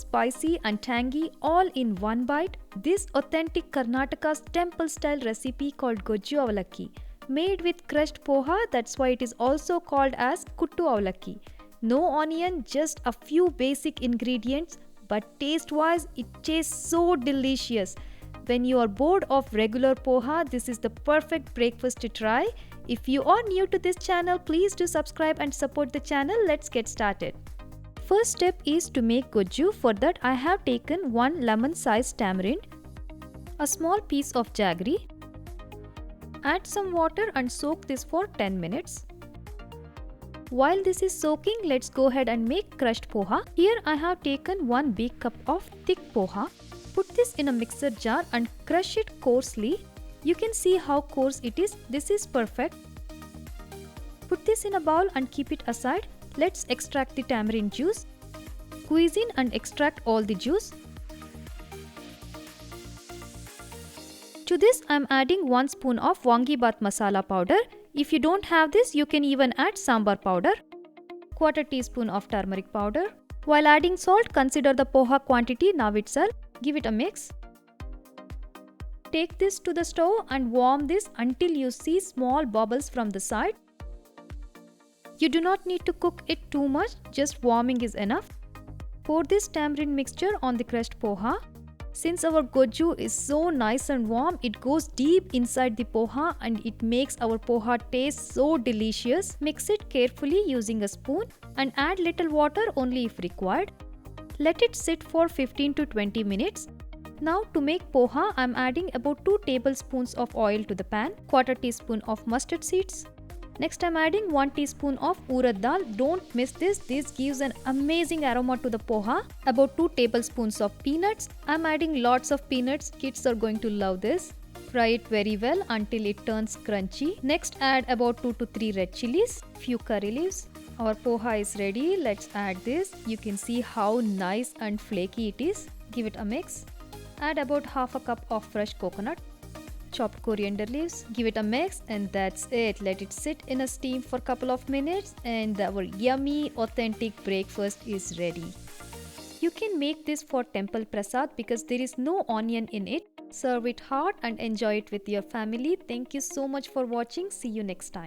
spicy and tangy all in one bite. This authentic Karnataka's temple style recipe called Gojju Avalakki, made with crushed poha, that's why it is also called as Kutto Avalakki. No onion, just a few basic ingredients, but taste wise it tastes so delicious. When you are bored of regular poha, this is the perfect breakfast to try. If you are new to this channel, please do subscribe and support the channel. Let's get started. First step is to make gojju. For that I have taken 1 lemon sized tamarind, a small piece of jaggery. Add some water and soak this for 10 minutes. While this is soaking, let's go ahead and make crushed poha. Here I have taken 1 big cup of thick poha. Put this in a mixer jar and crush it coarsely. You can see how coarse it is. This is perfect. Put this in a bowl and keep it aside. Let's extract the tamarind juice. Squeeze in and extract all the juice. To this I am adding 1 spoon of Vangibath masala powder. If you don't have this, you can even add sambar powder. 1/4 teaspoon of turmeric powder. While adding salt, consider the poha quantity now itself. Give it a mix. Take this to the stove and warm this until you see small bubbles from the side. You do not need to cook it too much, just warming is enough. Pour this tamarind mixture on the crushed poha. Since our gojju is so nice and warm, it goes deep inside the poha and it makes our poha taste so delicious. Mix it carefully using a spoon and add little water only if required. Let it sit for 15 to 20 minutes. Now to make poha, I am adding about 2 tablespoons of oil to the pan, 1/4 teaspoon of mustard seeds. Next I am adding 1 teaspoon of urad dal. Don't miss this. This gives an amazing aroma to the poha. About 2 tablespoons of peanuts. I am adding lots of peanuts. Kids are going to love this. Fry it very well until it turns crunchy. Next add about 2 to 3 red chilies, few curry leaves. Our poha is ready. Let's add this. You can see how nice and flaky it is. Give it a mix. Add about half a cup of fresh coconut. Chopped coriander leaves. Give it a mix and that's it. Let it sit in a steam for a couple of minutes and our yummy authentic breakfast is ready. You can make this for temple prasad because there is no onion in it. Serve it hot and enjoy it with your family. Thank you so much for watching. See you next time.